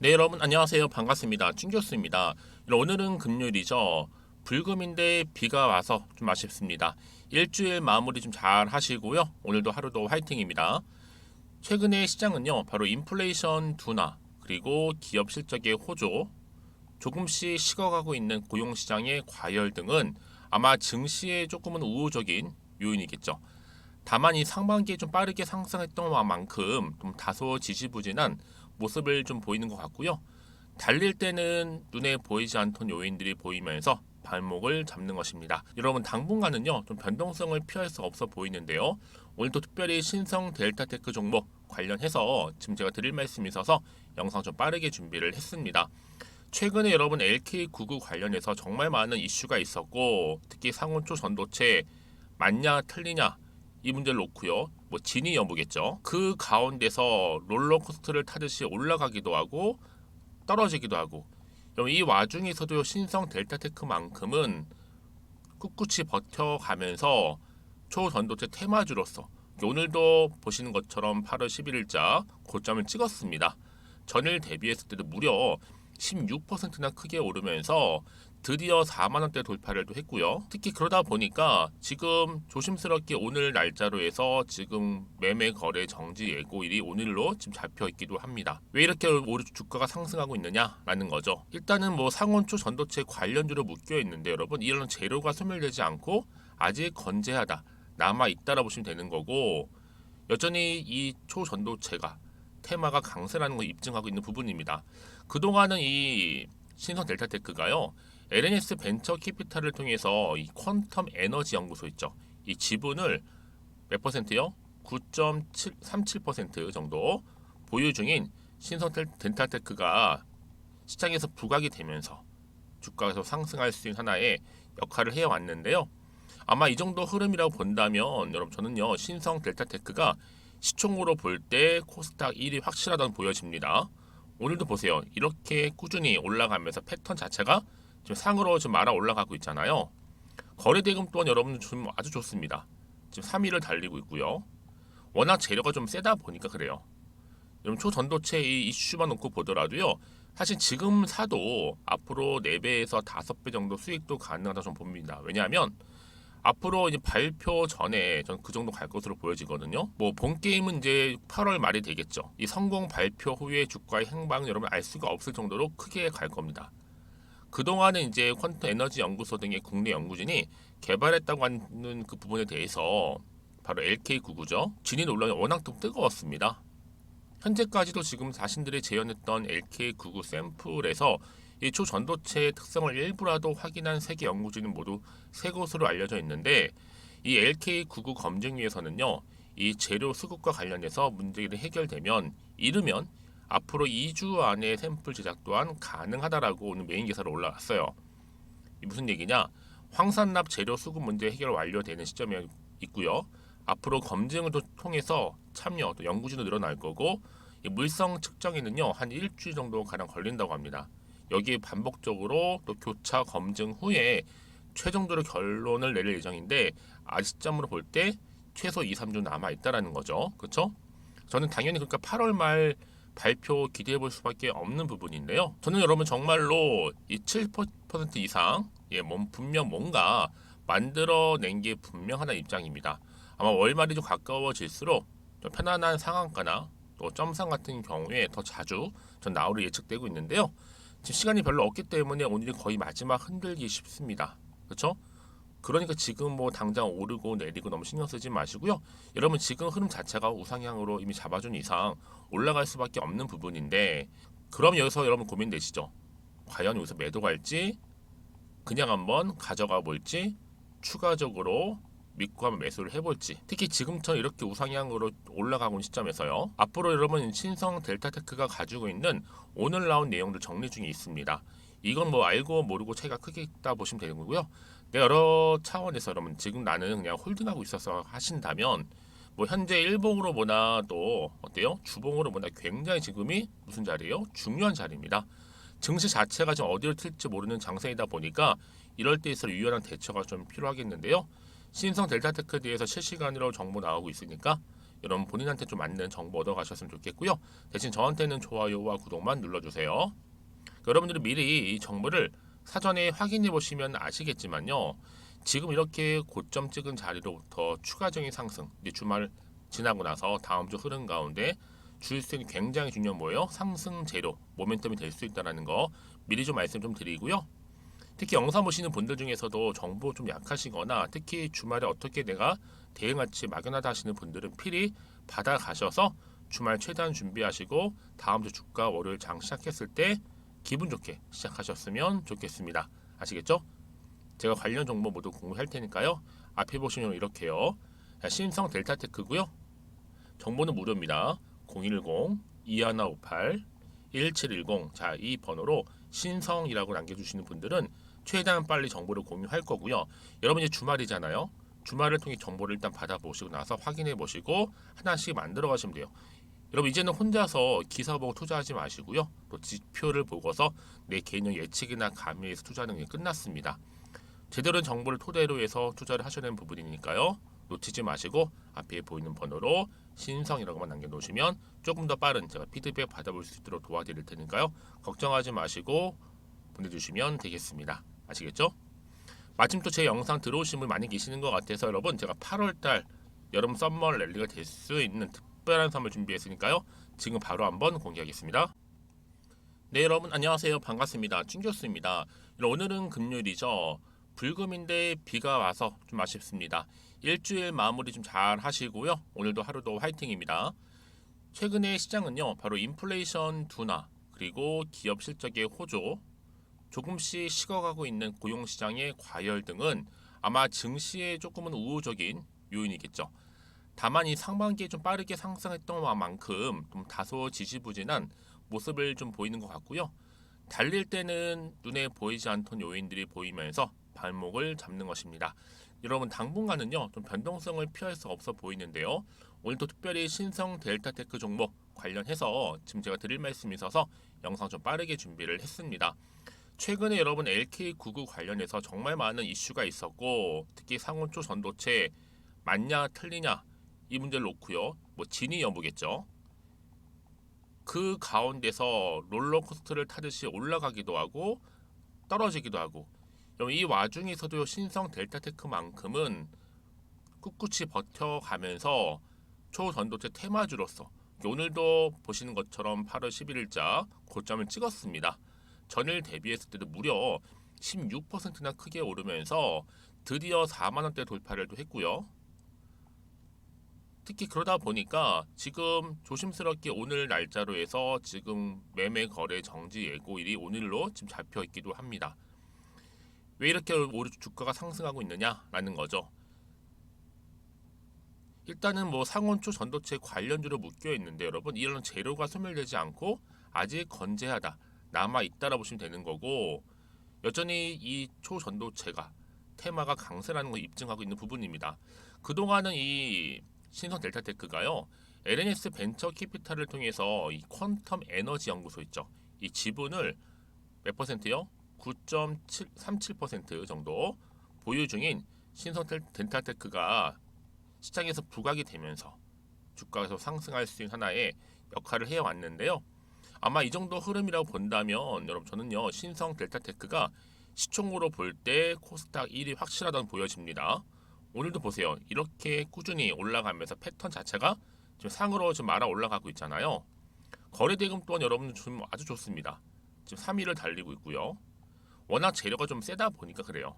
네, 여러분 안녕하세요. 반갑습니다. 찐교수입니다. 오늘은 금요일이죠. 불금인데 비가 와서 좀 아쉽습니다. 일주일 마무리 좀 잘 하시고요. 오늘도 하루도 화이팅입니다. 최근에 시장은요, 바로 인플레이션 둔화, 그리고 기업 실적의 호조, 조금씩 식어가고 있는 고용시장의 과열 등은 아마 증시에 조금은 우호적인 요인이겠죠. 다만 이 상반기에 좀 빠르게 상승했던 만큼 좀 다소 지지부진한 모습을 좀 보이는 것 같고요. 달릴 때는 눈에 보이지 않던 요인들이 보이면서 발목을 잡는 것입니다. 여러분 당분간은요 좀 변동성을 피할 수 없어 보이는데요. 오늘도 특별히 신성 델타테크 종목 관련해서 지금 제가 드릴 말씀이 있어서 영상 좀 빠르게 준비를 했습니다. 최근에 여러분 LK99 관련해서 정말 많은 이슈가 있었고 특히 상온초 전도체 맞냐 틀리냐 이 문제를 놓고요. 뭐 진위 여부겠죠. 그 가운데서 롤러코스터를 타듯이 올라가기도 하고 떨어지기도 하고 이 와중에서도 신성 델타테크만큼은 꿋꿋이 버텨가면서 초전도체 테마주로서 오늘도 보시는 것처럼 8월 11일자 고점을 찍었습니다. 전일 대비했을 때도 무려 16%나 크게 오르면서 드디어 4만원대 돌파를 또 했고요. 특히 그러다 보니까 지금 조심스럽게 오늘 날짜로 해서 지금 매매 거래 정지 예고일이 오늘로 지금 잡혀 있기도 합니다. 왜 이렇게 주가가 상승하고 있느냐라는 거죠. 일단은 뭐 상온초 전도체 관련주로 묶여 있는데 여러분 이런 재료가 소멸되지 않고 아직 건재하다 남아 있다라 보시면 되는 거고 여전히 이 초전도체가 테마가 강세라는 걸 입증하고 있는 부분입니다. 그동안은 이 신성 델타테크가요. LNS 벤처 캐피탈을 통해서 이 퀀텀 에너지 연구소 있죠. 이 지분을 몇 퍼센트요? 9.37% 정도 보유 중인 신성 델타테크가 시장에서 부각이 되면서 주가에서 상승할 수 있는 하나의 역할을 해왔는데요. 아마 이 정도 흐름이라고 본다면 여러분 저는요 신성 델타테크가 시총으로 볼 때 코스닥 1위 확실하다고 보여집니다. 오늘도 보세요. 이렇게 꾸준히 올라가면서 패턴 자체가 지금 상으로 좀 말아 올라가고 있잖아요. 거래대금 또한 여러분 좀 아주 좋습니다. 지금 3위를 달리고 있고요. 워낙 재료가 좀 세다 보니까 그래요. 여러분 초전도체 이 이슈만 놓고 보더라도요. 사실 지금 사도 앞으로 4배에서 5배 정도 수익도 가능하다 좀 봅니다. 왜냐하면 앞으로 이제 발표 전에 전 그 정도 갈 것으로 보여지거든요. 뭐 본 게임은 이제 8월 말이 되겠죠. 이 성공 발표 후에 주가의 행방은 여러분 알 수가 없을 정도로 크게 갈 겁니다. 그동안은 이제 퀀텀 에너지 연구소 등의 국내 연구진이 개발했다고 하는 그 부분에 대해서 바로 LK99죠. 진위 논란이 워낙 좀 뜨거웠습니다. 현재까지도 지금 자신들이 재현했던 LK99 샘플에서 이 초전도체의 특성을 일부라도 확인한 세계 연구진은 모두 세 곳으로 알려져 있는데 이 LK99 검증위에서는요 이 재료 수급과 관련해서 문제가 해결되면 이르면 앞으로 2주 안에 샘플 제작 또한 가능하다라고 오늘 메인 기사로 올라왔어요. 이 무슨 얘기냐? 황산납 재료 수급 문제 해결 완료되는 시점에 있고요. 앞으로 검증을 통해서 참여 또 연구진도 늘어날 거고 이 물성 측정에는요 한 일주일 정도 가량 걸린다고 합니다. 여기에 반복적으로 또 교차 검증 후에 최종적으로 결론을 내릴 예정인데 아직 시점으로 볼 때 최소 2, 3주 남아 있다라는 거죠. 그렇죠? 저는 당연히 그러니까 8월 말 발표 기대해 볼 수밖에 없는 부분인데요. 저는 여러분 정말로 이 7% 이상 분명 뭔가 만들어낸 게 분명하다는 입장입니다. 아마 월말이 좀 가까워질수록 좀 편안한 상한가나 또 점상 같은 경우에 더 자주 전 나오를 예측되고 있는데요. 지금 시간이 별로 없기 때문에 오늘이 거의 마지막 흔들기 쉽습니다. 그렇죠? 그러니까 지금 뭐 당장 오르고 내리고 너무 신경 쓰지 마시고요. 여러분 지금 흐름 자체가 우상향으로 이미 잡아준 이상 올라갈 수밖에 없는 부분인데 그럼 여기서 여러분 고민되시죠? 과연 여기서 매도 갈지 그냥 한번 가져가 볼지 추가적으로 믿고 한번 매수를 해볼지 특히 지금처럼 이렇게 우상향으로 올라가고 있는 시점에서요. 앞으로 여러분 신성 델타테크가 가지고 있는 오늘 나온 내용들 정리 중에 있습니다. 이건 뭐 알고 모르고 차이가 크게 있다 보시면 되는 거고요. 여러 차원에서 여러분 지금 나는 그냥 홀딩하고 있어서 하신다면 뭐 현재 일봉으로 보나 또 어때요? 주봉으로 보나 굉장히 지금이 무슨 자리예요? 중요한 자리입니다. 증시 자체가 지금 어디로 튈지 모르는 장세이다 보니까 이럴 때일수록 유연한 대처가 좀 필요하겠는데요. 신성 델타테크에 대해서 실시간으로 정보 나오고 있으니까 여러분 본인한테 좀 맞는 정보 얻어가셨으면 좋겠고요. 대신 저한테는 좋아요와 구독만 눌러주세요. 여러분들이 미리 이 정보를 사전에 확인해 보시면 아시겠지만요. 지금 이렇게 고점 찍은 자리로부터 추가적인 상승, 이제 주말 지나고 나서 다음 주 흐름 가운데 주일 수익이 굉장히 중요한 뭐예요? 상승 재료, 모멘텀이 될 수 있다는 거 미리 좀 말씀 좀 드리고요. 특히 영상 보시는 분들 중에서도 정보 좀 약하시거나 특히 주말에 어떻게 내가 대응할지 막연하다 하시는 분들은 필히 받아가셔서 주말 최대한 준비하시고 다음 주 주가 월요일 장 시작했을 때 기분 좋게 시작하셨으면 좋겠습니다. 아시겠죠? 제가 관련 정보 모두 공유할 테니까요. 앞에 보시면 이렇게요. 신성 델타테크고요. 정보는 무료입니다. 010-2158-1710 자, 이 번호로 신성이라고 남겨주시는 분들은 최대한 빨리 정보를 공유할 거고요. 여러분 이제 주말이잖아요. 주말을 통해 정보를 일단 받아보시고 나서 확인해 보시고 하나씩 만들어 가시면 돼요. 여러분 이제는 혼자서 기사 보고 투자하지 마시고요. 또 지표를 보고서 내 개인적 예측이나 감리에서 투자하는 게 끝났습니다. 제대로 된 정보를 토대로 해서 투자를 하셔야 되는 부분이니까요. 놓치지 마시고 앞에 보이는 번호로 신성이라고만 남겨놓으시면 조금 더 빠른 제가 피드백 받아볼 수 있도록 도와드릴 테니까요. 걱정하지 마시고 보내주시면 되겠습니다. 아시겠죠? 마침 또 제 영상 들어오신 분 많이 계시는 것 같아서 여러분 제가 8월달 여름 썸머 랠리가 될 수 있는 특별한 선물 준비했으니까요. 지금 바로 한번 공개하겠습니다. 네 여러분 안녕하세요. 반갑습니다. 찐교수입니다. 오늘은 금요일이죠. 불금인데 비가 와서 좀 아쉽습니다. 일주일 마무리 좀 잘 하시고요. 오늘도 하루도 화이팅입니다. 최근에 시장은요. 바로 인플레이션 둔화 그리고 기업 실적의 호조 조금씩 식어가고 있는 고용시장의 과열 등은 아마 증시에 조금은 우호적인 요인이겠죠. 다만 이 상반기에 좀 빠르게 상승했던 만큼 좀 다소 지지부진한 모습을 좀 보이는 것 같고요. 달릴 때는 눈에 보이지 않던 요인들이 보이면서 발목을 잡는 것입니다. 여러분 당분간은요 좀 변동성을 피할 수 없어 보이는데요. 오늘도 특별히 신성 델타테크 종목 관련해서 지금 제가 드릴 말씀이 있어서 영상 좀 빠르게 준비를 했습니다. 최근에 여러분 LK99 관련해서 정말 많은 이슈가 있었고 특히 상온초 전도체 맞냐 틀리냐 이 문제를 놓고요. 뭐 진위 여부겠죠. 그 가운데서 롤러코스터를 타듯이 올라가기도 하고 떨어지기도 하고 이 와중에서도 신성 델타테크만큼은 꿋꿋이 버텨가면서 초전도체 테마주로서 오늘도 보시는 것처럼 8월 11일자 고점을 찍었습니다. 전일 대비했을 때도 무려 16%나 크게 오르면서 드디어 4만원대 돌파를 또 했고요. 특히 그러다 보니까 지금 조심스럽게 오늘 날짜로 해서 지금 매매 거래 정지 예고일이 오늘로 지금 잡혀 있기도 합니다. 왜 이렇게 주가가 상승하고 있느냐라는 거죠. 일단은 뭐 상온초 전도체 관련주로 묶여 있는데 여러분 이런 재료가 소멸되지 않고 아직 건재하다 남아 있다라 보시면 되는 거고 여전히 이 초전도체가 테마가 강세라는 걸 입증하고 있는 부분입니다. 그동안은 이 신성 델타테크가요 LNS 벤처 캐피탈을 통해서 이 퀀텀 에너지 연구소 있죠. 이 지분을 몇 퍼센트요? 9.37% 정도 보유 중인 신성 델타테크가 시장에서 부각이 되면서 주가에서 상승할 수 있는 하나의 역할을 해왔는데요. 아마 이 정도 흐름이라고 본다면 여러분 저는요 신성 델타테크가 시총으로 볼 때 코스닥 1위 확실하다고 보여집니다. 오늘도 보세요. 이렇게 꾸준히 올라가면서 패턴 자체가 지금 상으로 좀 말아 올라가고 있잖아요. 거래대금 또한 여러분 좀 아주 좋습니다. 지금 3위를 달리고 있고요. 워낙 재료가 좀 세다 보니까 그래요.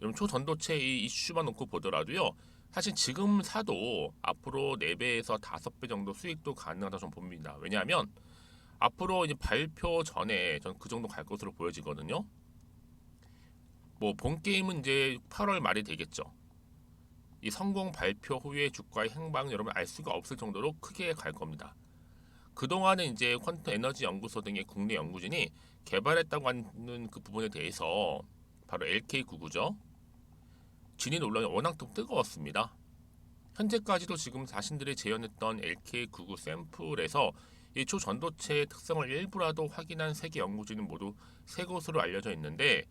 여러분 초전도체 이 이슈만 놓고 보더라도요. 사실 지금 사도 앞으로 4배에서 5배 정도 수익도 가능하다고 좀 봅니다. 왜냐하면 앞으로 이제 발표 전에 전 그 정도 갈 것으로 보여지거든요. 뭐 본 게임은 이제 8월 말이 되겠죠. 이 성공 발표 후의 주가의 행방 여러분 알 수가 없을 정도로 크게 갈 겁니다. 그동안은 이제 퀀텀 에너지 연구소 등의 국내 연구진이 개발했다고 하는 그 부분에 대해서 바로 LK99죠. 진위 논란이 워낙 좀 뜨거웠습니다. 현재까지도 지금 자신들이 재현했던 LK99 샘플에서 이 초전도체의 특성을 일부라도 확인한 세계 연구진은 모두 3곳으로 알려져 있는데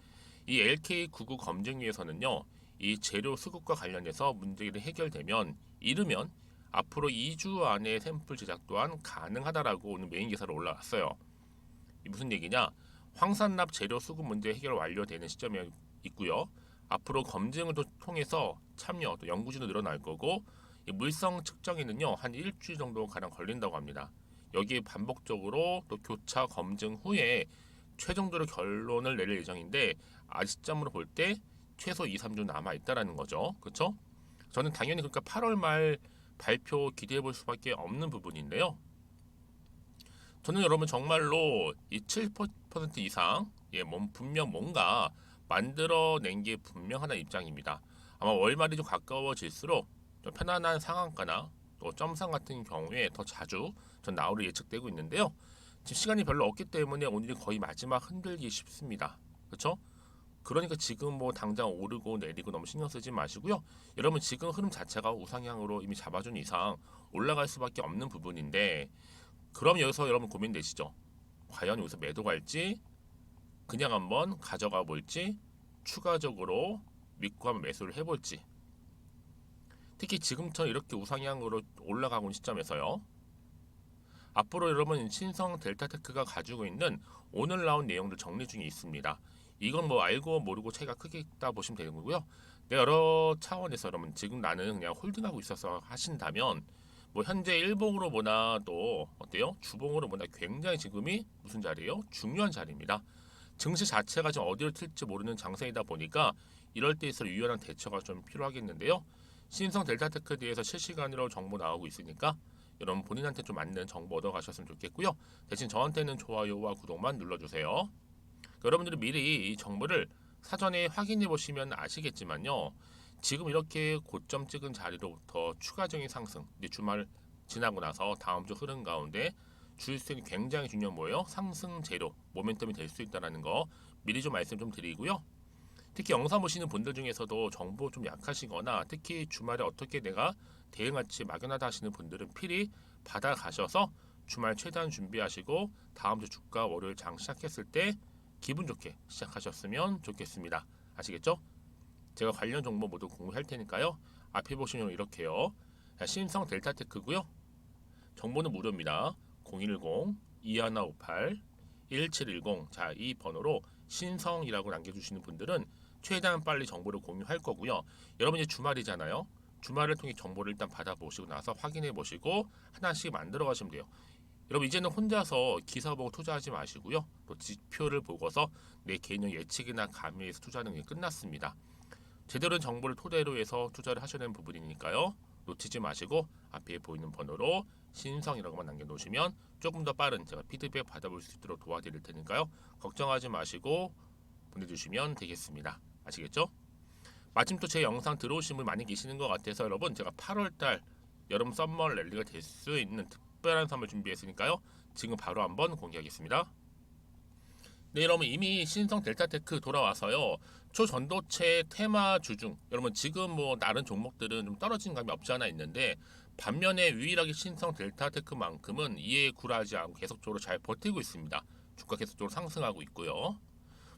이 LK99 검증위에서는요. 이 재료 수급과 관련해서 문제들이 해결되면 이르면 앞으로 2주 안에 샘플 제작 또한 가능하다라고 오늘 메인 기사로 올라왔어요. 이 무슨 얘기냐? 황산납 재료 수급 문제 해결 완료되는 시점에 있고요. 앞으로 검증을 통해서 참여 또 연구진도 늘어날 거고 이 물성 측정에는요 한 일주일 정도 가량 걸린다고 합니다. 여기에 반복적으로 또 교차 검증 후에 최종적으로 결론을 내릴 예정인데 아직 시점으로 볼 때 최소 2, 3주 남아 있다라는 거죠. 그렇죠? 저는 당연히 그러니까 8월 말 발표 기대해 볼 수밖에 없는 부분인데요. 저는 여러분 정말로 이 7% 이상 분명 뭔가 만들어낸 게 분명하다는 입장입니다. 아마 월말이 좀 가까워질수록 좀 편안한 상한가나 또 점상 같은 경우에 더 자주 전 나올 예측되고 있는데요. 지금 시간이 별로 없기 때문에 오늘이 거의 마지막 흔들기 쉽습니다. 그렇죠? 그러니까 지금 뭐 당장 오르고 내리고 너무 신경 쓰지 마시고요. 여러분 지금 흐름 자체가 우상향으로 이미 잡아준 이상 올라갈 수밖에 없는 부분인데 그럼 여기서 여러분 고민되시죠? 과연 여기서 매도 갈지 그냥 한번 가져가 볼지 추가적으로 믿고 한번 매수를 해볼지 특히 지금처럼 이렇게 우상향으로 올라가고 있는 시점에서요. 앞으로 여러분 신성 델타테크가 가지고 있는 오늘 나온 내용들 정리 중에 있습니다. 이건 뭐 알고 모르고 차이가 크게 있다 보시면 되는 거고요. 여러 차원에서 여러분 지금 나는 그냥 홀딩하고 있어서 하신다면 뭐 현재 일봉으로 보나 또 어때요? 주봉으로 보나 굉장히 지금이 무슨 자리예요? 중요한 자리입니다. 증시 자체가 지금 어디로 튈지 모르는 장세이다 보니까 이럴 때일수록 유연한 대처가 좀 필요하겠는데요. 신성 델타테크에 대해서 실시간으로 정보 나오고 있으니까 여러분 본인한테 좀 맞는 정보 얻어 가셨으면 좋겠고요. 대신 저한테는 좋아요와 구독만 눌러주세요. 여러분들이 미리 이 정보를 사전에 확인해 보시면 아시겠지만요. 지금 이렇게 고점 찍은 자리로부터 추가적인 상승, 주말 지나고 나서 다음 주 흐름 가운데 주일수는 굉장히 중요한 뭐예요? 상승 재료, 모멘텀이 될 수 있다는 거 미리 좀 말씀 좀 드리고요. 특히 영상 보시는 분들 중에서도 정보 좀 약하시거나 특히 주말에 어떻게 내가 대응할지 막연하다 하시는 분들은 필히 받아가셔서 주말 최대한 준비하시고 다음 주 주가 월요일 장 시작했을 때 기분 좋게 시작하셨으면 좋겠습니다. 아시겠죠? 제가 관련 정보 모두 공유할 테니까요. 앞에 보시면 이렇게요. 신성 델타테크고요. 정보는 무료입니다. 010-2158-1710 자, 이 번호로 신성이라고 남겨주시는 분들은 최대한 빨리 정보를 공유할 거고요. 여러분 이제 주말이잖아요. 주말을 통해 정보를 일단 받아보시고 나서 확인해 보시고 하나씩 만들어 가시면 돼요. 여러분 이제는 혼자서 기사 보고 투자하지 마시고요. 또 지표를 보고서 내 개인용 예측이나 감의에서 투자하는 게 끝났습니다. 제대로 된 정보를 토대로 해서 투자를 하셔야 되는 부분이니까요. 놓치지 마시고 앞에 보이는 번호로 신성이라고만 남겨놓으시면 조금 더 빠른 제가 피드백 받아볼 수 있도록 도와드릴 테니까요. 걱정하지 마시고 보내주시면 되겠습니다. 아시겠죠? 마침 또 제 영상 들어오신 분 많이 계시는 것 같아서 여러분 제가 8월달 여름 썸머 랠리가 될 수 있는 특별한 선물 준비했으니까요. 지금 바로 한번 공개하겠습니다. 네, 여러분 이미 신성 델타테크 돌아와서요. 초전도체 테마 주중 여러분 지금 뭐 다른 종목들은 좀 떨어진 감이 없지 않아 있는데 반면에 유일하게 신성 델타테크만큼은 이에 굴하지 않고 계속적으로 잘 버티고 있습니다. 주가 계속적으로 상승하고 있고요.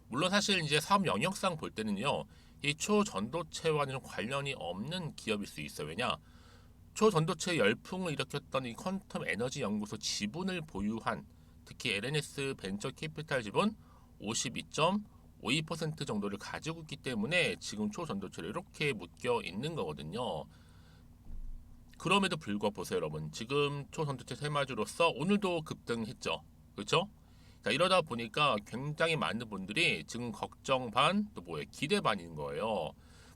물론 사실 이제 사업 영역상 볼 때는요. 이 초전도체와는 관련이 없는 기업일 수 있어요. 왜냐? 초전도체 열풍을 일으켰던 이 퀀텀 에너지 연구소 지분을 보유한 특히 LNS 벤처 캐피탈 지분 52.52% 정도를 가지고 있기 때문에 지금 초전도체를 이렇게 묶여 있는 거거든요. 그럼에도 불구하고 보세요, 여러분. 지금 초전도체 테마주로서 오늘도 급등했죠. 그렇죠? 자, 이러다 보니까 굉장히 많은 분들이 지금 걱정 반, 또 뭐예요? 기대 반인 거예요.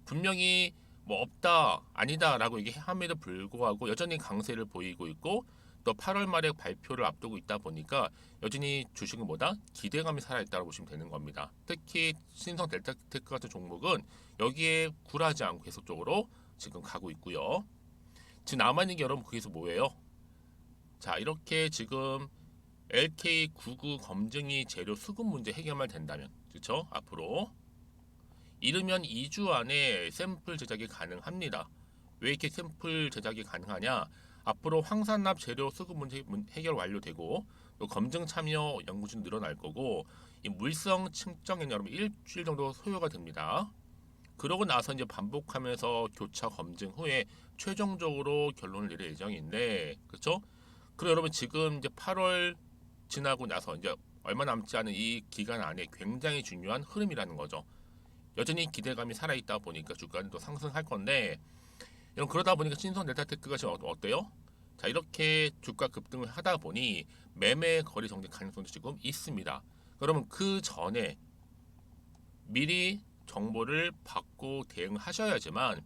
분명히 뭐 없다, 아니다라고 얘기함에도 불구하고 여전히 강세를 보이고 있고 또 8월 말에 발표를 앞두고 있다 보니까 여전히 주식은 뭐다? 기대감이 살아있다고 보시면 되는 겁니다. 특히 신성 델타테크 같은 종목은 여기에 굴하지 않고 계속적으로 지금 가고 있고요. 지금 남아있는 게 여러분 거기서 뭐예요? 자, 이렇게 지금 LK99 검증이 재료 수급 문제 해결만 된다면 그렇죠? 앞으로 이르면 2주 안에 샘플 제작이 가능합니다. 왜 이렇게 샘플 제작이 가능하냐? 앞으로 황산납 재료 수급 문제 해결 완료되고 또 검증 참여 연구진 늘어날 거고 이 물성 측정에는 여러분 일주일 정도 소요가 됩니다. 그러고 나서 이제 반복하면서 교차 검증 후에 최종적으로 결론을 내릴 예정인데, 그렇죠? 그리고 여러분 지금 이제 8월 지나고 나서 이제 얼마 남지 않은 이 기간 안에 굉장히 중요한 흐름이라는 거죠. 여전히 기대감이 살아있다 보니까 주가는 또 상승할 건데, 여러분 그러다 보니까 신성 델타테크가 지금 어때요? 자, 이렇게 주가 급등을 하다 보니 매매 거래 정지 가능성도 지금 있습니다. 그러면 그 전에 미리 정보를 받고 대응하셔야지만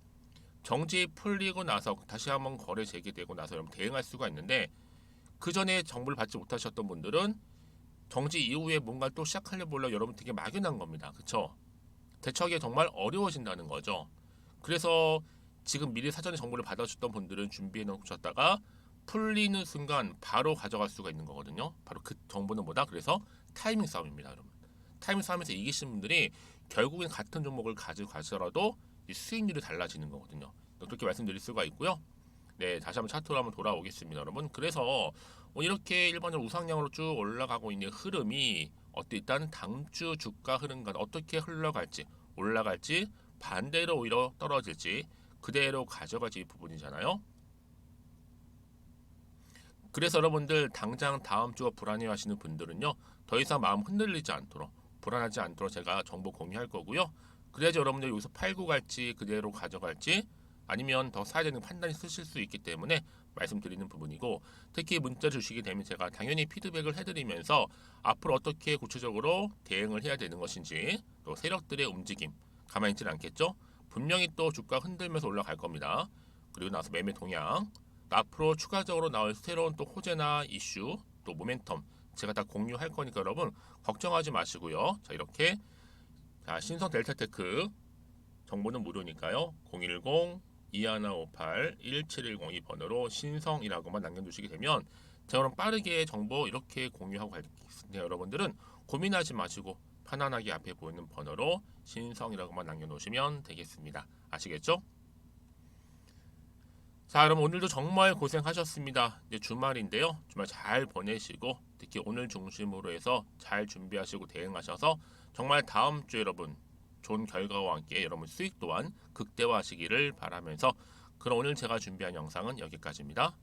정지 풀리고 나서 다시 한번 거래 재개되고 나서 여러분 대응할 수가 있는데, 그 전에 정보를 받지 못하셨던 분들은 정지 이후에 뭔가 또 시작하려 보려 여러분 되게 막연한 겁니다. 그쵸? 대처하기 정말 어려워진다는 거죠. 그래서 지금 미리 사전에 정보를 받아주셨던 분들은 준비해 놓으셨다가 풀리는 순간 바로 가져갈 수가 있는 거거든요. 바로 그 정보는 뭐다? 그래서 타이밍 싸움입니다, 여러분. 타이밍 싸움에서 이기신 분들이 결국엔 같은 종목을 가지고 가서라도 수익률이 달라지는 거거든요. 그렇게 말씀드릴 수가 있고요. 네, 다시 한번 차트로 한번 돌아오겠습니다, 여러분. 그래서 이렇게 일반적으로 우상향으로 쭉 올라가고 있는 흐름이 일단 당주 주가 흐름과 어떻게 흘러갈지, 올라갈지, 반대로 오히려 떨어질지 그대로 가져가지 부분이잖아요. 그래서 여러분들 당장 다음 주가 불안해하시는 분들은요, 더 이상 마음 흔들리지 않도록, 불안하지 않도록 제가 정보 공유할 거고요. 그래야지 여러분들 여기서 팔고 갈지 그대로 가져갈지 아니면 더 사야 되는 판단이 쓰실 수 있기 때문에 말씀드리는 부분이고, 특히 문자 주시게 되면 제가 당연히 피드백을 해드리면서 앞으로 어떻게 구체적으로 대응을 해야 되는 것인지, 또 세력들의 움직임 가만히 있지는 않겠죠. 분명히 또 주가 흔들면서 올라갈 겁니다. 그리고 나서 매매 동향, 앞으로 추가적으로 나올 새로운 또 호재나 이슈, 또 모멘텀 제가 다 공유할 거니까 여러분 걱정하지 마시고요. 자, 이렇게 신성 델타테크 정보는 무료니까요. 010-2158-1710 이 번호로 신성이라고만 남겨주시게 되면 제가 그럼 빠르게 정보 이렇게 공유하고 가겠습니다. 여러분들은 고민하지 마시고 편안하게 앞에 보이는 번호로 신성이라고만 남겨놓으시면 되겠습니다. 아시겠죠? 자, 여러분 오늘도 정말 고생하셨습니다. 이제 주말인데요. 주말 잘 보내시고 특히 오늘 중심으로 해서 잘 준비하시고 대응하셔서 정말 다음 주 여러분 좋은 결과와 함께 여러분 수익 또한 극대화하시기를 바라면서, 그럼 오늘 제가 준비한 영상은 여기까지입니다.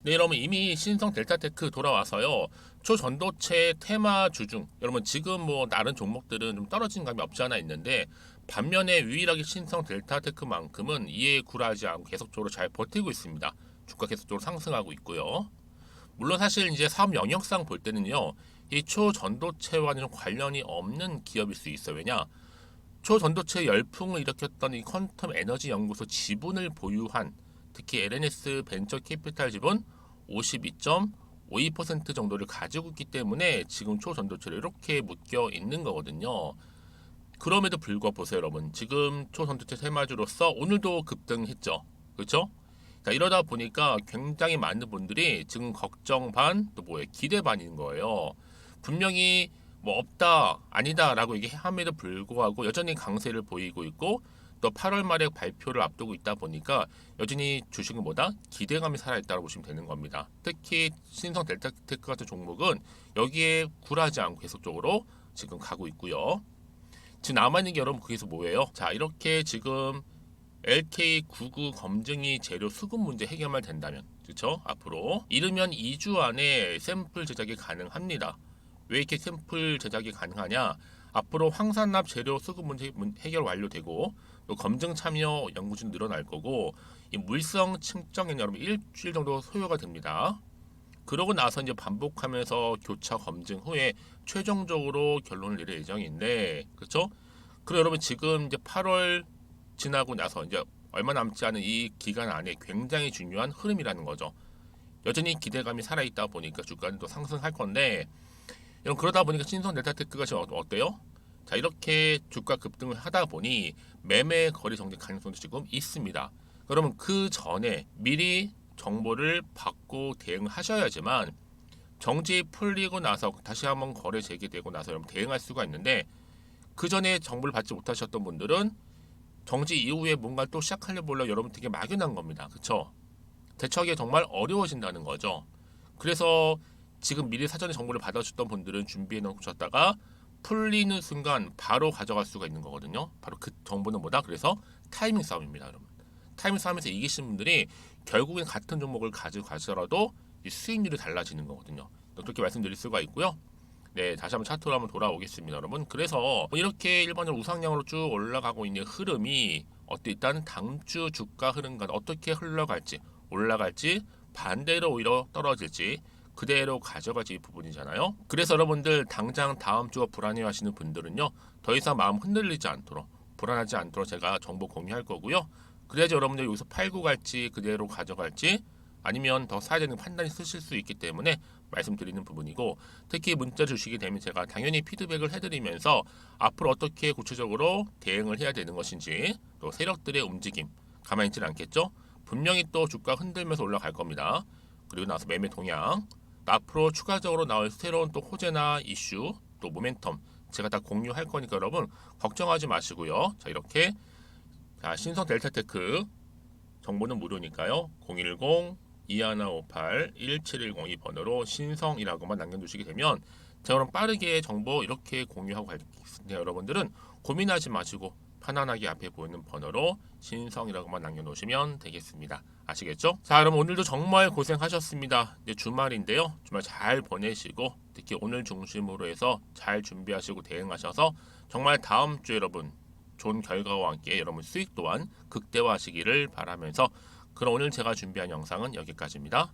네, 여러분 이미 신성 델타테크 돌아와서요. 초전도체 테마 주중 여러분 지금 뭐 다른 종목들은 좀 떨어진 감이 없지 않아 있는데, 반면에 유일하게 신성 델타테크만큼은 이에 굴하지 않고 계속적으로 잘 버티고 있습니다. 주가 계속적으로 상승하고 있고요. 물론 사실 이제 사업 영역상 볼 때는요, 이 초전도체와는 관련이 없는 기업일 수 있어요. 왜냐? 초전도체 열풍을 일으켰던 이 퀀텀 에너지 연구소 지분을 보유한, 특히 LNS 벤처 캐피탈 지분 52.52% 정도를 가지고 있기 때문에 지금 초전도체를 이렇게 묶여 있는 거거든요. 그럼에도 불구하고 보세요, 여러분. 지금 초전도체 테마주로서 오늘도 급등했죠. 그렇죠? 자, 이러다 보니까 굉장히 많은 분들이 지금 걱정 반, 또 뭐예요? 기대 반인 거예요. 분명히 뭐 없다, 아니다라고 얘기함에도 불구하고 여전히 강세를 보이고 있고, 또 8월 말에 발표를 앞두고 있다 보니까 여전히 주식은 뭐다? 기대감이 살아있다고 보시면 되는 겁니다. 특히 신성 델타테크 같은 종목은 여기에 굴하지 않고 계속적으로 지금 가고 있고요. 지금 남아있는 게 여러분 거기서 뭐예요? 자, 이렇게 지금 LK99 검증이 재료 수급 문제 해결만 된다면, 그렇죠? 앞으로 이르면 2주 안에 샘플 제작이 가능합니다. 왜 이렇게 샘플 제작이 가능하냐? 앞으로 황산납 재료 수급 문제 해결 완료되고, 또 검증 참여 연구진 늘어날 거고, 이 물성 측정에는 여러분 일주일 정도 소요가 됩니다. 그러고 나서 이제 반복하면서 교차 검증 후에 최종적으로 결론을 내릴 예정인데, 그렇죠? 그리고 여러분 지금 이제 8월 지나고 나서 이제 얼마 남지 않은 이 기간 안에 굉장히 중요한 흐름이라는 거죠. 여전히 기대감이 살아있다 보니까 주가는 또 상승할 건데, 여러분 그러다 보니까 신성 델타테크가 지금 어때요? 자, 이렇게 주가 급등을 하다 보니 매매 거래 정지 가능성도 지금 있습니다. 그러면 그 전에 미리 정보를 받고 대응하셔야지만 정지 풀리고 나서 다시 한번 거래 재개되고 나서 여러분 대응할 수가 있는데, 그 전에 정보를 받지 못하셨던 분들은 정지 이후에 뭔가 또 시작하려 보려 여러분 되게 막연한 겁니다. 그쵸? 대처하기가 정말 어려워진다는 거죠. 그래서 지금 미리 사전에 정보를 받아줬던 분들은 준비해 놓으셨다가 풀리는 순간 바로 가져갈 수가 있는 거거든요. 바로 그 정보는 뭐다? 그래서 타이밍 싸움입니다, 여러분. 타이밍 싸움에서 이기신 분들이 결국엔 같은 종목을 가지고 가더라도 수익률이 달라지는 거거든요. 그렇게 말씀드릴 수가 있고요. 네, 다시 한번 차트로 한번 돌아오겠습니다, 여러분. 그래서 이렇게 일반적으로 우상향으로 쭉 올라가고 있는 흐름이 일단 당주 주가 흐름과 어떻게 흘러갈지, 올라갈지, 반대로 오히려 떨어질지 그대로 가져갈지 부분이잖아요. 그래서 여러분들 당장 다음 주가 불안해하시는 분들은요, 더 이상 마음 흔들리지 않도록, 불안하지 않도록 제가 정보 공유할 거고요. 그래야지 여러분들 여기서 팔고 갈지 그대로 가져갈지 아니면 더 사야 되는 판단이 쓰실 수 있기 때문에 말씀드리는 부분이고, 특히 문자 주시게 되면 제가 당연히 피드백을 해드리면서 앞으로 어떻게 구체적으로 대응을 해야 되는 것인지, 또 세력들의 움직임 가만히 있지는 않겠죠. 분명히 또 주가 흔들면서 올라갈 겁니다. 그리고 나서 매매 동향, 또 앞으로 추가적으로 나올 새로운 또 호재나 이슈, 또 모멘텀 제가 다 공유할 거니까 여러분 걱정하지 마시고요. 자, 이렇게 신성 델타테크 정보는 무료니까요. 010-2158-1710 이 번호로 신성이라고만 남겨두시게 되면 제가 그럼 빠르게 정보 이렇게 공유하고 가겠습니다. 여러분들은 고민하지 마시고 편안하게 앞에 보이는 번호로 신성이라고만 남겨놓으시면 되겠습니다. 아시겠죠? 자, 그럼 오늘도 정말 고생하셨습니다. 이제 주말인데요. 주말 잘 보내시고 특히 오늘 중심으로 해서 잘 준비하시고 대응하셔서 정말 다음 주에 여러분 좋은 결과와 함께 여러분 수익 또한 극대화하시기를 바라면서, 그럼 오늘 제가 준비한 영상은 여기까지입니다.